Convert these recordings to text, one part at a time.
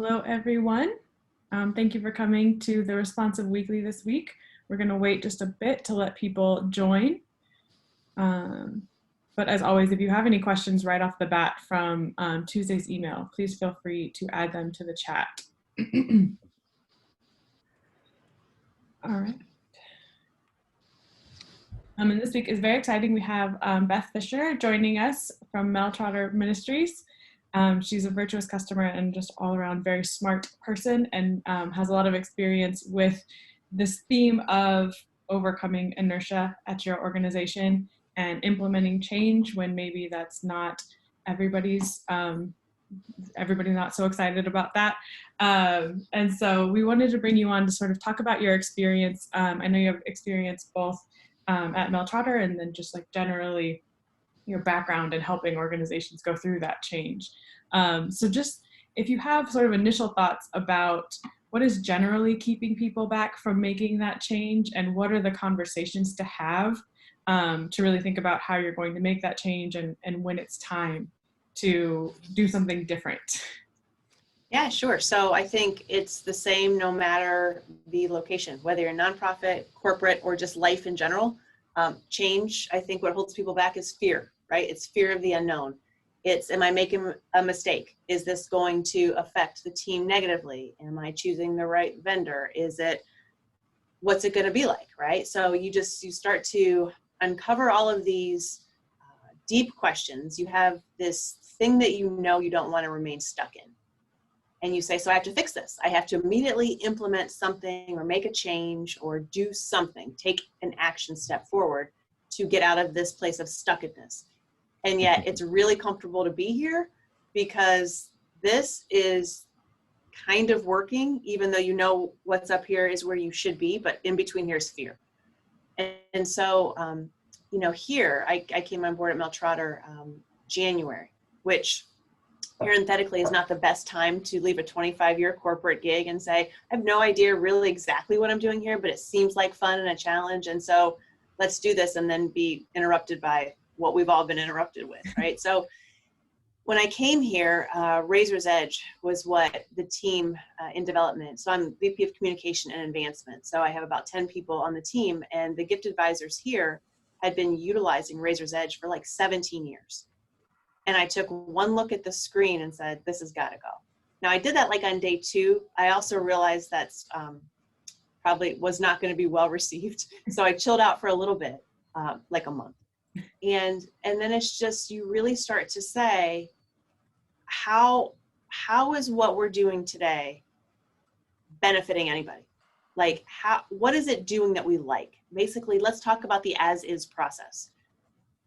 Hello, everyone. Thank you for coming to the Responsive Weekly this week. We're going to wait just a bit to let people join. But as always, if you have any questions right off the bat from Tuesday's email, please feel free to add them to the chat. All right. And this week is very exciting. We have Beth Fisher joining us from Mel Trotter Ministries. She's a virtuous customer and just all around very smart person, and has a lot of experience with this theme of overcoming inertia at your organization and implementing change when maybe that's not everybody's not so excited about that. And so we wanted to bring you on to sort of talk about your experience. I know you have experience both at Mel Trotter and then just like generally your background in helping organizations go through that change. So just if you have sort of initial thoughts about what is generally keeping people back from making that change, and what are the conversations to have to really think about how you're going to make that change and when it's time to do something different. Yeah, sure. So I think it's the same no matter the location, whether you're a nonprofit, corporate, or just life in general. Change, I think what holds people back is fear, right? It's fear of the unknown. It's, am I making a mistake? Is this going to affect the team negatively? Am I choosing the right vendor? What's it going to be like, right? So you start to uncover all of these deep questions. You have this thing that you don't want to remain stuck in. And you say, so I have to fix this. I have to immediately implement something or make a change or do something, take an action step forward to get out of this place of stuckedness. And yet it's really comfortable to be here because this is kind of working, even though you know what's up here is where you should be, but in between here is fear. And so, here I came on board at Mel Trotter January, which parenthetically is not the best time to leave a 25-year corporate gig and say, I have no idea really exactly what I'm doing here, but it seems like fun and a challenge. And so let's do this, and then be interrupted by what we've all been interrupted with, right? So when I came here, Razor's Edge was what the team in development. So I'm VP of Communication and Advancement. So I have about 10 people on the team, and the gift advisors here had been utilizing Razor's Edge for like 17 years. And I took one look at the screen and said, this has got to go. Now I did that like on day 2. I also realized that's probably was not going to be well received. So I chilled out for a little bit, like a month. And then it's just, you really start to say, how is what we're doing today benefiting anybody? Like what is it doing that we like? Basically, let's talk about the as is process.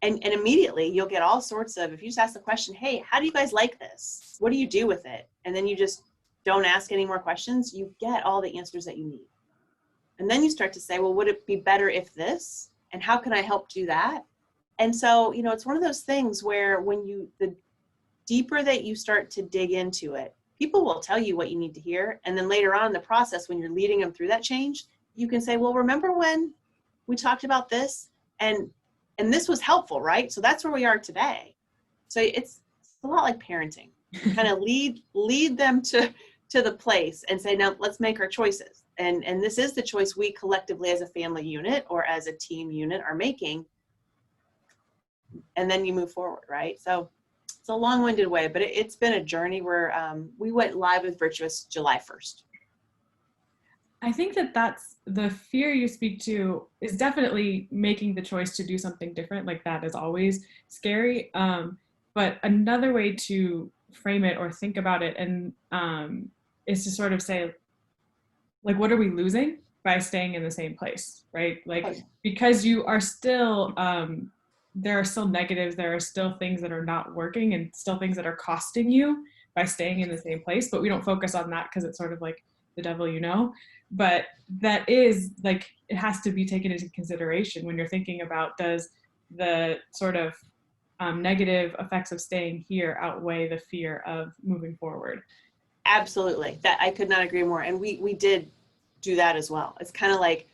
And immediately you'll get all sorts of, if you just ask the question, hey, how do you guys like this? What do you do with it? And then you just don't ask any more questions, you get all the answers that you need. And then you start to say, well, would it be better if this? And how can I help do that? And so, it's one of those things where the deeper that you start to dig into it, people will tell you what you need to hear. And then later on in the process, when you're leading them through that change, you can say, well, remember when we talked about this? And this was helpful, right? So that's where we are today. So it's a lot like parenting. You kind of lead them to the place and say, now let's make our choices. And this is the choice we collectively as a family unit or as a team unit are making. And then you move forward, right? So it's a long-winded way, but it's been a journey where we went live with Virtuous July 1st. I think that's the fear you speak to is definitely making the choice to do something different. Like that is always scary. But another way to frame it or think about it and is to sort of say, like, what are we losing by staying in the same place, right? Like, because you are still, there are still negatives, there are still things that are not working and still things that are costing you by staying in the same place, but we don't focus on that because it's sort of like the devil, but that is like, it has to be taken into consideration when you're thinking about, does the sort of negative effects of staying here outweigh the fear of moving forward? Absolutely. That I could not agree more. And we did do that as well. It's kind of like,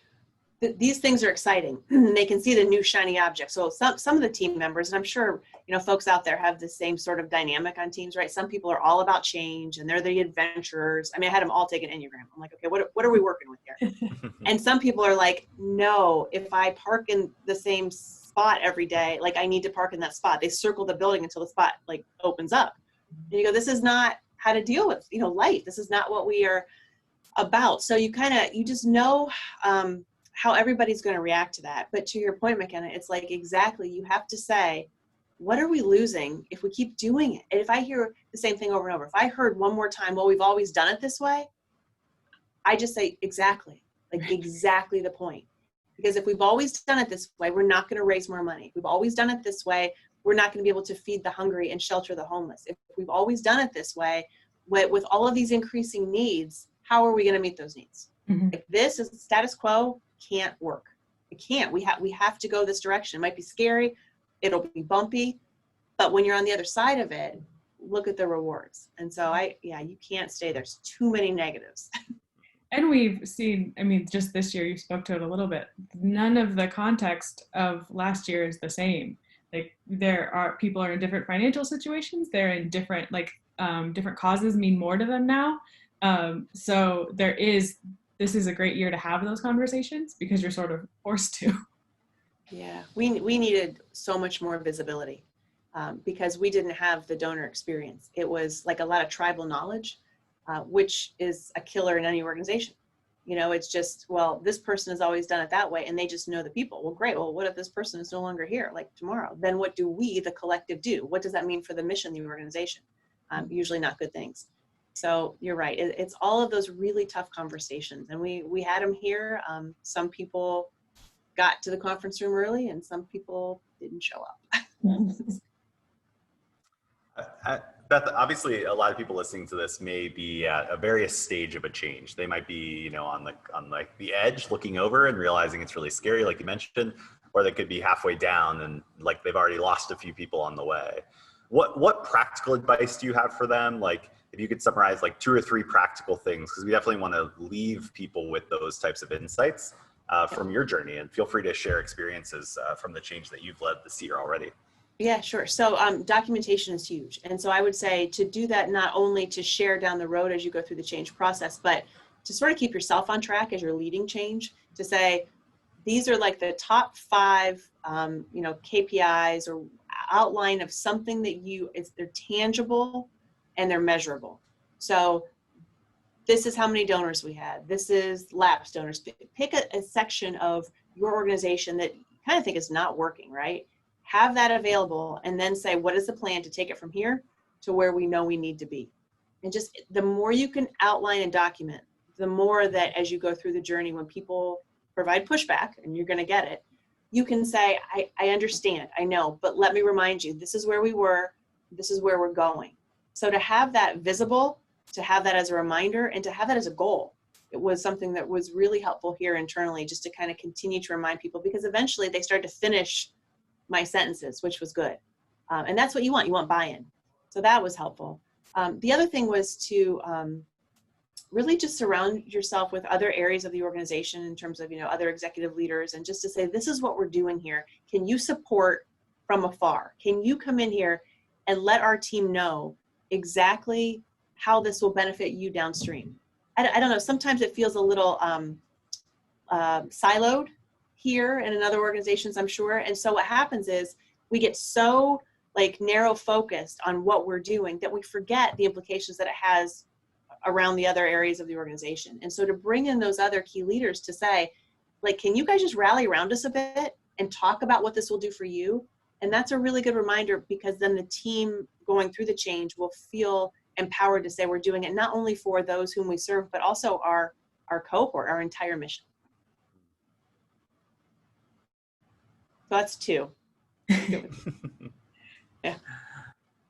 these things are exciting. They can see the new shiny object. So some of the team members, and I'm sure, folks out there have the same sort of dynamic on teams, right? Some people are all about change and they're the adventurers. I mean, I had them all take an Enneagram. I'm like, okay, what are we working with here? And some people are like, no, if I park in the same spot every day, like I need to park in that spot. They circle the building until the spot like opens up. And you go, this is not how to deal with, life. This is not what we are about. So you just know, how everybody's going to react to that. But to your point, McKenna, it's like, exactly, you have to say, what are we losing if we keep doing it? And if I hear the same thing over and over, if I heard one more time, well, we've always done it this way, I just say, exactly, like exactly the point. Because if we've always done it this way, we're not going to raise more money. If we've always done it this way, we're not going to be able to feed the hungry and shelter the homeless. If we've always done it this way, with all of these increasing needs, how are we going to meet those needs? Mm-hmm. If this is status quo, can't work. It can't. We have to go this direction. It might be scary. It'll be bumpy. But when you're on the other side of it, look at the rewards. And so you can't stay. There's too many negatives. And we've seen, I mean, just this year, you spoke to it a little bit. None of the context of last year is the same. Like people are in different financial situations. They're in different, different causes mean more to them now. So this is a great year to have those conversations because you're sort of forced to. Yeah, we needed so much more visibility because we didn't have the donor experience. It was like a lot of tribal knowledge, which is a killer in any organization. It's just, well, this person has always done it that way and they just know the people. Well, great. Well, what if this person is no longer here, like tomorrow? Then what do we, the collective, do? What does that mean for the mission of the organization? Usually not good things. So you're right. It's all of those really tough conversations. And we had them here. Some people got to the conference room early and some people didn't show up. Beth, obviously a lot of people listening to this may be at a various stage of a change. They might be, on the edge looking over and realizing it's really scary, like you mentioned, or they could be halfway down and like they've already lost a few people on the way. What practical advice do you have for them? Like, if you could summarize like 2 or 3 practical things, because we definitely want to leave people with those types of insights from your journey, and feel free to share experiences from the change that you've led this year already. Yeah, sure. So documentation is huge. And so I would say to do that, not only to share down the road as you go through the change process, but to sort of keep yourself on track as you're leading change, to say, these are like the top 5, KPIs or outline of something that they're tangible and they're measurable. So this is how many donors we had. This is lapsed donors. Pick a section of your organization that you kind of think is not working, right? Have that available and then say, what is the plan to take it from here to where we know we need to be? And just the more you can outline and document, the more that as you go through the journey, when people provide pushback, and you're going to get it, you can say, I understand, I know, but let me remind you, this is where we were, this is where we're going. So to have that visible, to have that as a reminder, and to have that as a goal, it was something that was really helpful here internally, just to kind of continue to remind people, because eventually they started to finish my sentences, which was good. And that's what you want buy-in. So that was helpful. The other thing was to really just surround yourself with other areas of the organization in terms of, other executive leaders, and just to say, this is what we're doing here. Can you support from afar? Can you come in here and let our team know exactly how this will benefit you downstream? I don't know, sometimes it feels a little siloed here and in other organizations, I'm sure. And so what happens is we get so narrow focused on what we're doing that we forget the implications that it has around the other areas of the organization. And so to bring in those other key leaders to say, can you guys just rally around us a bit and talk about what this will do for you? And that's a really good reminder, because then the team going through the change will feel empowered to say, we're doing it not only for those whom we serve, but also our cohort, our entire mission. So that's 2. Yeah.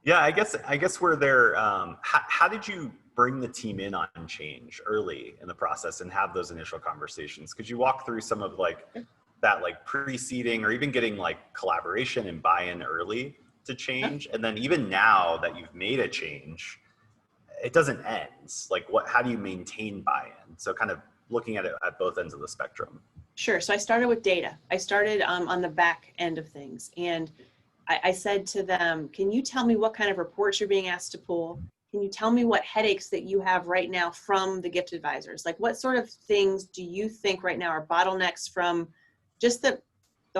Yeah, I guess we're there. How did you bring the team in on change early in the process and have those initial conversations? Could you walk through some of that preceding, or even getting collaboration and buy-in early to change? And then even now that you've made a change, it doesn't end. How do you maintain buy-in? So kind of looking at it at both ends of the spectrum. Sure. So I started with data. I started on the back end of things. And I said to them, can you tell me what kind of reports you're being asked to pull? Can you tell me what headaches that you have right now from the gift advisors? Like what sort of things do you think right now are bottlenecks from just the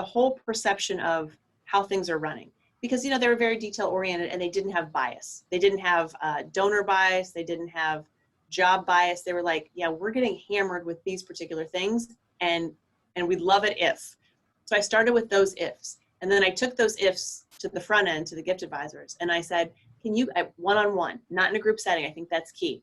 whole perception of how things are running? Because, they were very detail oriented and they didn't have bias. They didn't have donor bias. They didn't have job bias. They were like, yeah, we're getting hammered with these particular things and we'd love it if. So I started with those ifs. And then I took those ifs to the front end, to the gift advisors. And I said, can you, one-on-one, not in a group setting, I think that's key.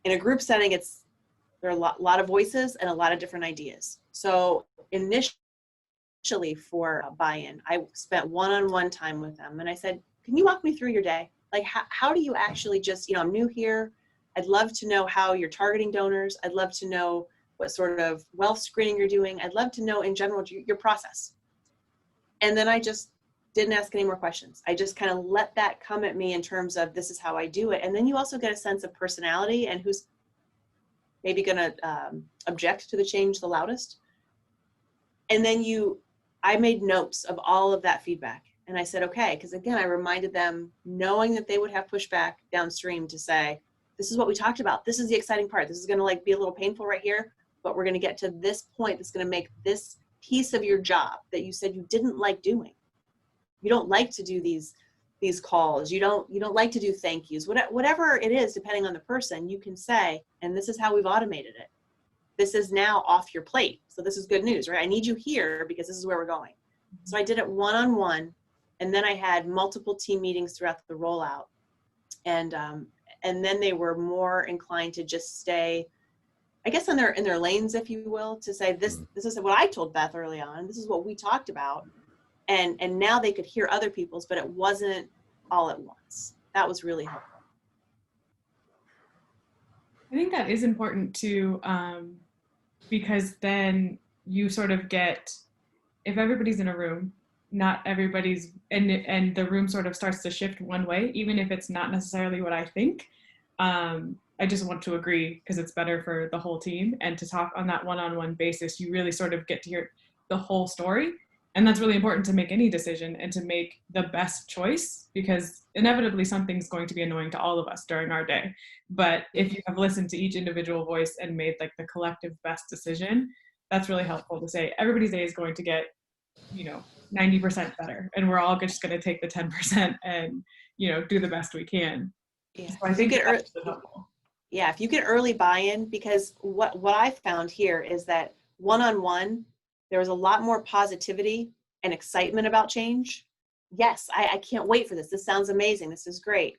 In a group setting, there are a lot of voices and a lot of different ideas. So initially for buy-in, I spent one-on-one time with them. And I said, can you walk me through your day? Like, how do you actually just, I'm new here. I'd love to know how you're targeting donors. I'd love to know what sort of wealth screening you're doing. I'd love to know in general your process. And then I just didn't ask any more questions. I just kind of let that come at me in terms of this is how I do it. And then you also get a sense of personality and who's maybe going to object to the change the loudest. And then I made notes of all of that feedback. And I said, okay, because again, I reminded them, knowing that they would have pushback downstream to say, this is what we talked about. This is the exciting part. This is going to be a little painful right here, but we're going to get to this point that's going to make this piece of your job that you said you didn't like doing. You don't like to do these calls. You don't like to do thank yous. Whatever it is, depending on the person, you can say, and this is how we've automated it. This is now off your plate. So this is good news, right? I need you here because this is where we're going. So I did it one-on-one, and then I had multiple team meetings throughout the rollout. And then they were more inclined to just stay, I guess, in their lanes, if you will, to say this is what I told Beth early on. This is what we talked about. And now they could hear other people's, but it wasn't all at once. That was really helpful. I think that is important too, because then you sort of get, if everybody's in a room, not everybody's, and the room sort of starts to shift one way, even if it's not necessarily what I think. I just want to agree because it's better for the whole team, and to talk on that one-on-one basis, you really sort of get to hear the whole story. And that's really important to make any decision and to make the best choice, because inevitably something's going to be annoying to all of us during our day. But if you have listened to each individual voice and made like the collective best decision, that's really helpful to say everybody's day is going to get, 90% better. And we're all just going to take the 10% and, do the best we can. Yeah. So I think that's really helpful. Yeah. If you get early buy-in, because what I found here is that one-on-one, there was a lot more positivity and excitement about change. Yes, I can't wait for this. This sounds amazing. This is great.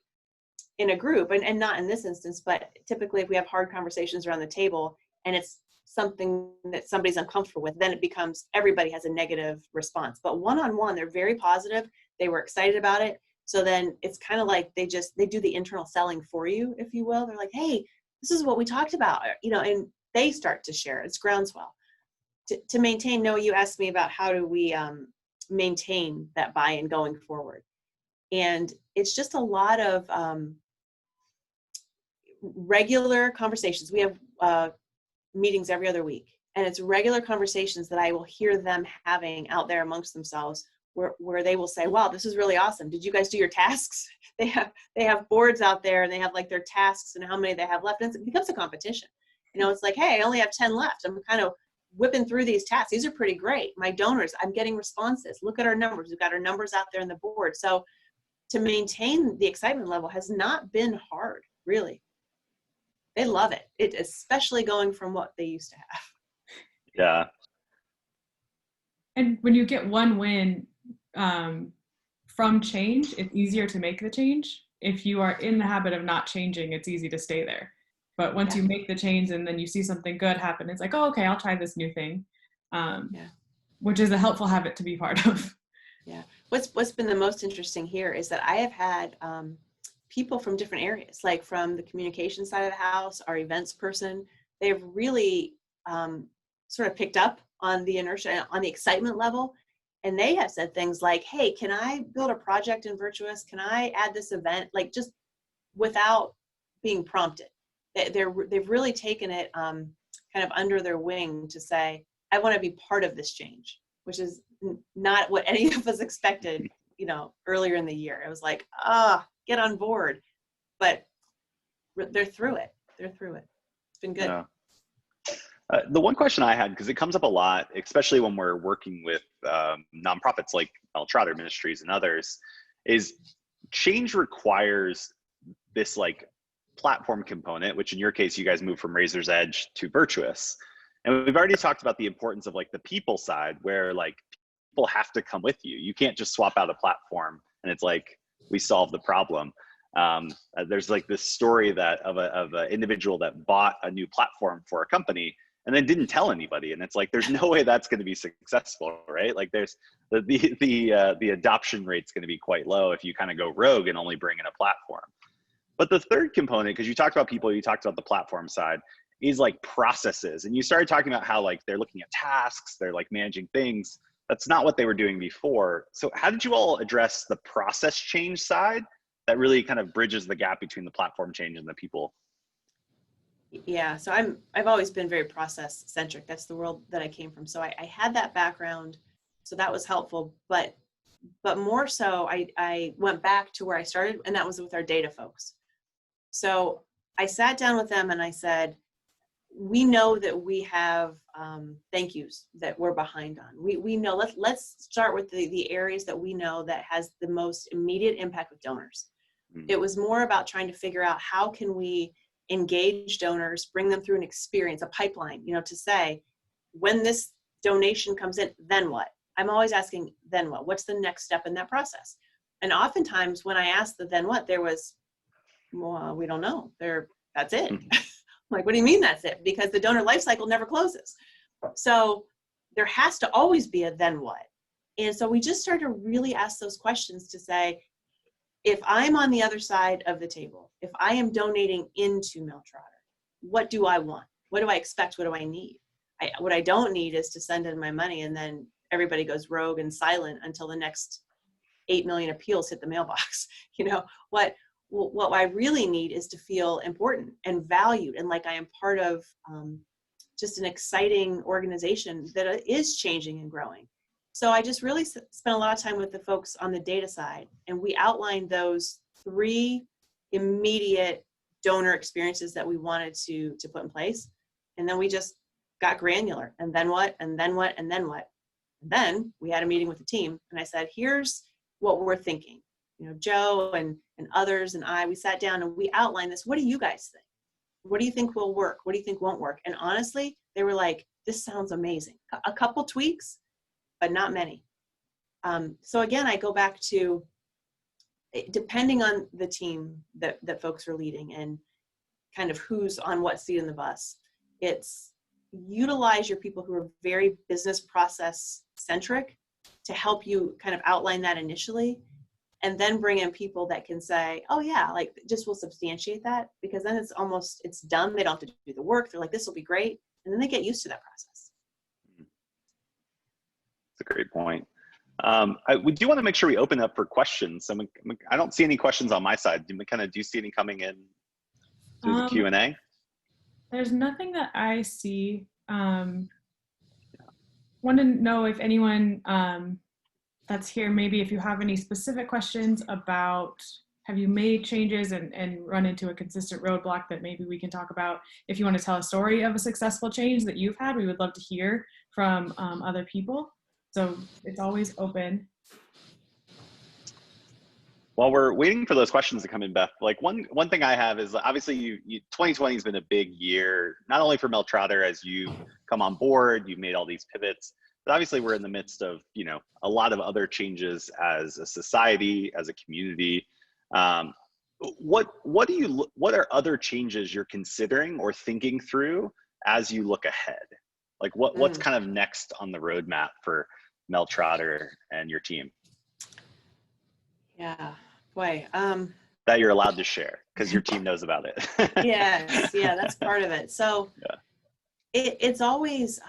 In a group, and not in this instance, but typically if we have hard conversations around the table and it's something that somebody's uncomfortable with, then it becomes everybody has a negative response. But one-on-one, they're very positive. They were excited about it. So then it's kind of like they do the internal selling for you, if you will. They're like, hey, this is what we talked about, and they start to share. It's groundswell. To maintain, Noah, you asked me about how do we maintain that buy-in going forward. And it's just a lot of regular conversations. We have meetings every other week, and it's regular conversations that I will hear them having out there amongst themselves where they will say, wow, this is really awesome. Did you guys do your tasks? They have boards out there and they have like their tasks and how many they have left. And it becomes a competition. It's like, hey, I only have 10 left. I'm kind of whipping through these tasks. These are pretty great. My donors, I'm getting responses. Look at our numbers. We've got our numbers out there in the board. So to maintain the excitement level has not been hard, really. They love it. Especially going from what they used to have. Yeah. And when you get one win from change, it's easier to make the change. If you are in the habit of not changing, it's easy to stay there. But once you make the change and then you see something good happen, it's like, oh, okay, I'll try this new thing, which is a helpful habit to be part of. Yeah. What's been the most interesting here is that I have had people from different areas, like from the communication side of the house, our events person. They've really sort of picked up on the inertia, on the excitement level. And they have said things like, hey, can I build a project in Virtuous? Can I add this event? Like just without being prompted. They've really taken it kind kind of under their wing to say, I want to be part of this change, which is not what any of us expected, earlier in the year. It was like, get on board. But they're through it. It's been good. Yeah. The one question I had, because it comes up a lot, especially when we're working with nonprofits like Mel Trotter Ministries and others, is change requires this like platform component, which in your case, you guys moved from Razor's Edge to Virtuous. And we've already talked about the importance of like the people side, where like people have to come with you. You can't just swap out a platform and it's like, we solve the problem. There's like this story that of an individual that bought a new platform for a company and then didn't tell anybody. And it's like, there's no way that's going to be successful, right? Like there's the adoption rate's going to be quite low if you kind of go rogue and only bring in a platform. But the third component, because you talked about people, you talked about the platform side, is like processes. And you started talking about how like they're looking at tasks, they're like managing things. That's not what they were doing before. So how did you all address the process change side that really kind of bridges the gap between the platform change and the people? Yeah, so I've always been very process centric. That's the world that I came from. So I had that background, so that was helpful. But more so, I went back to where I started, and that was with our data folks. So I sat down with them and I said, we know that we have thank yous that we're behind on. We know, let's start with the areas that we know that has the most immediate impact with donors. It was more about trying to figure out how can we engage donors, bring them through an experience, a pipeline, to say, when this donation comes in, then what? I'm always asking, then what? What's the next step in that process? And oftentimes when I asked the then what, there was, well, we don't know. That's it. Like, what do you mean that's it? Because the donor life cycle never closes. So there has to always be a then what. And so we just started to really ask those questions to say, if I'm on the other side of the table, if I am donating into Mel Trotter, what do I want? What do I expect? What do I need? What I don't need is to send in my money and then everybody goes rogue and silent until the next 8 million appeals hit the mailbox. What I really need is to feel important and valued and like I am part of just an exciting organization that is changing and growing. So I just really spent a lot of time with the folks on the data side, and we outlined those 3 immediate donor experiences that we wanted to put in place. And then we just got granular, and then what, and then what, and then what. And then we had a meeting with the team, and I said, here's what we're thinking. Joe and others and we sat down and we outlined this. What do you guys think? What do you think will work? What do you think won't work? And honestly, they were like, this sounds amazing. A couple tweaks, but not many. So again, I go back to, depending on the team that folks are leading and kind of who's on what seat in the bus, it's utilize your people who are very business process centric to help you kind of outline that initially, and then bring in people that can say, oh yeah, like just will substantiate that, because then it's done. They don't have to do the work. They're like, this will be great. And then they get used to that process. That's a great point. We do want to make sure we open up for questions. I don't see any questions on my side. Do you see any coming in through the Q&A? There's nothing that I see. Want to know if anyone that's here, maybe if you have any specific questions about, have you made changes and run into a consistent roadblock that maybe we can talk about. If you want to tell a story of a successful change that you've had, we would love to hear from other people. So it's always open. While we're waiting for those questions to come in, Beth, like one thing I have is, obviously 2020 has been a big year, not only for Mel Trotter as you come on board, you've made all these pivots, but obviously we're in the midst of, a lot of other changes as a society, as a community. What are other changes you're considering or thinking through as you look ahead? Like what's kind of next on the roadmap for Mel Trotter and your team? Yeah, boy. That you're allowed to share because your team knows about it. Yes, yeah, that's part of it. So it's always,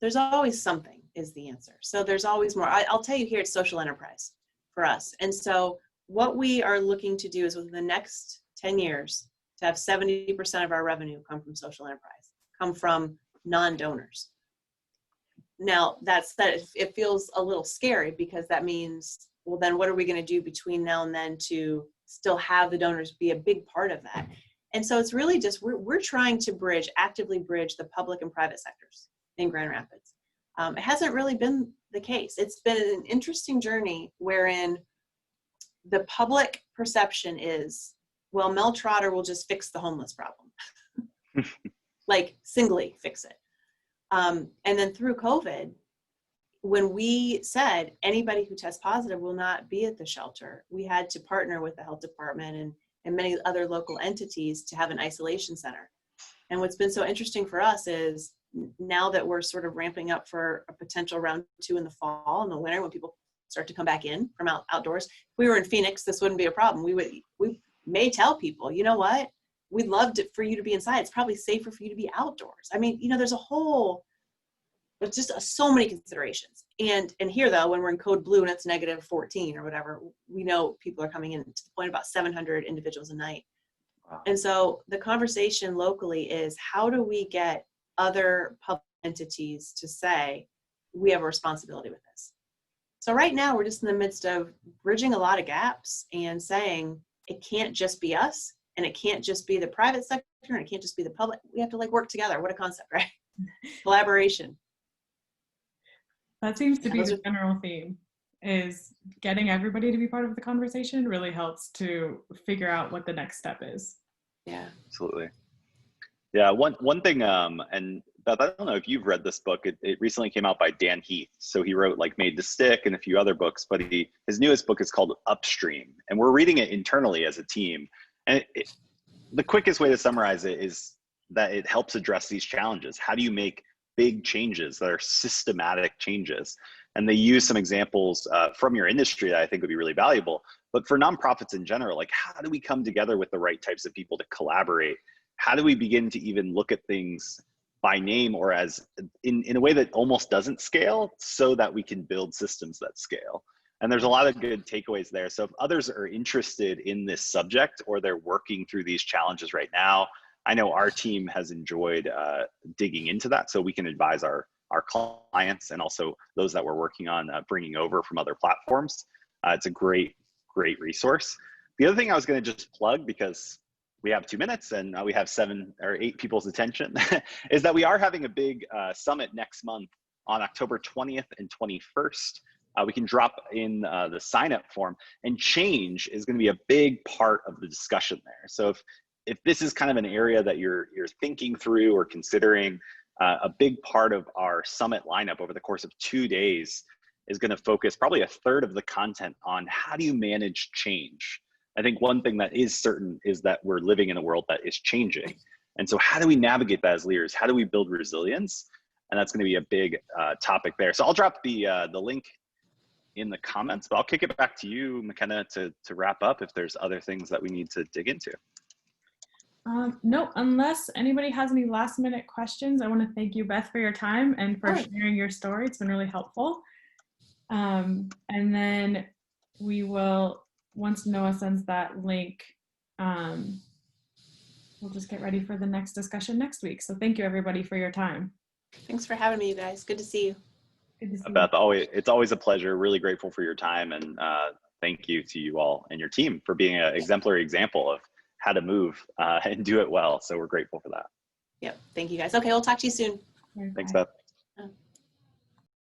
there's always something is the answer. So there's always more. I'll tell you here, it's social enterprise for us. And so what we are looking to do is within the next 10 years to have 70% of our revenue come from social enterprise. come from non-donors. Now, that said, it feels a little scary because that means, well, then what are we going to do between now and then to still have the donors be a big part of that? And so it's really just, we're trying to actively bridge the public and private sectors in Grand Rapids. It hasn't really been the case. It's been an interesting journey wherein the public perception is, well, Mel Trotter will just fix the homeless problem. Like singly fix it. And then through COVID, when we said anybody who tests positive will not be at the shelter, we had to partner with the health department and many other local entities to have an isolation center. And what's been so interesting for us is now that we're sort of ramping up for a potential round 2 in the fall and the winter when people start to come back in from outdoors. If we were in Phoenix, this wouldn't be a problem. We may tell people, you know what? We'd love for you to be inside. It's probably safer for you to be outdoors. I mean, there's just so many considerations. And here though, when we're in code blue and it's -14 or whatever, we know people are coming in to the point of about 700 individuals a night. Wow. And so the conversation locally is, how do we get other public entities to say, we have a responsibility with this? So right now we're just in the midst of bridging a lot of gaps and saying it can't just be us and it can't just be the private sector and it can't just be the public. We have to work together. What a concept, right? Collaboration. That seems to be the general theme, is getting everybody to be part of the conversation really helps to figure out what the next step is. Yeah, absolutely. Yeah, one thing, and Beth, I don't know if you've read this book. It recently came out by Dan Heath. So he wrote like Made to Stick and a few other books, but his newest book is called Upstream. And we're reading it internally as a team. And the quickest way to summarize it is that it helps address these challenges. How do you make big changes that are systematic changes? And they use some examples from your industry that I think would be really valuable. But for nonprofits in general, like how do we come together with the right types of people to collaborate? How do we begin to even look at things by name or as in a way that almost doesn't scale so that we can build systems that scale? And there's a lot of good takeaways there. So if others are interested in this subject or they're working through these challenges right now, I know our team has enjoyed digging into that so we can advise our clients and also those that we're working on bringing over from other platforms. It's a great resource. The other thing I was going to just plug, because we have 2 minutes and we have 7 or 8 people's attention, is that we are having a big summit next month on October 20th and 21st. We can drop in the sign-up form, and change is going to be a big part of the discussion there. So if this is kind of an area that you're thinking through or considering, a big part of our summit lineup over the course of 2 days is going to focus probably a third of the content on how do you manage change. I think one thing that is certain is that we're living in a world that is changing. And so how do we navigate that as leaders? How do we build resilience? And that's going to be a big topic there. So I'll drop the link in the comments, but I'll kick it back to you, McKenna, to wrap up if there's other things that we need to dig into. No, unless anybody has any last minute questions, I want to thank you, Beth, for your time and for sharing your story. It's been really helpful. And then we will, once Noah sends that link, we'll just get ready for the next discussion next week. So thank you, everybody, for your time. Thanks for having me, you guys. Good to see you. Good to see Beth, you. it's always a pleasure. Really grateful for your time, and thank you to you all and your team for being an exemplary example of how to move and do it well. So we're grateful for that. Yep. Thank you, guys. Okay, we'll talk to you soon. Thanks, Beth.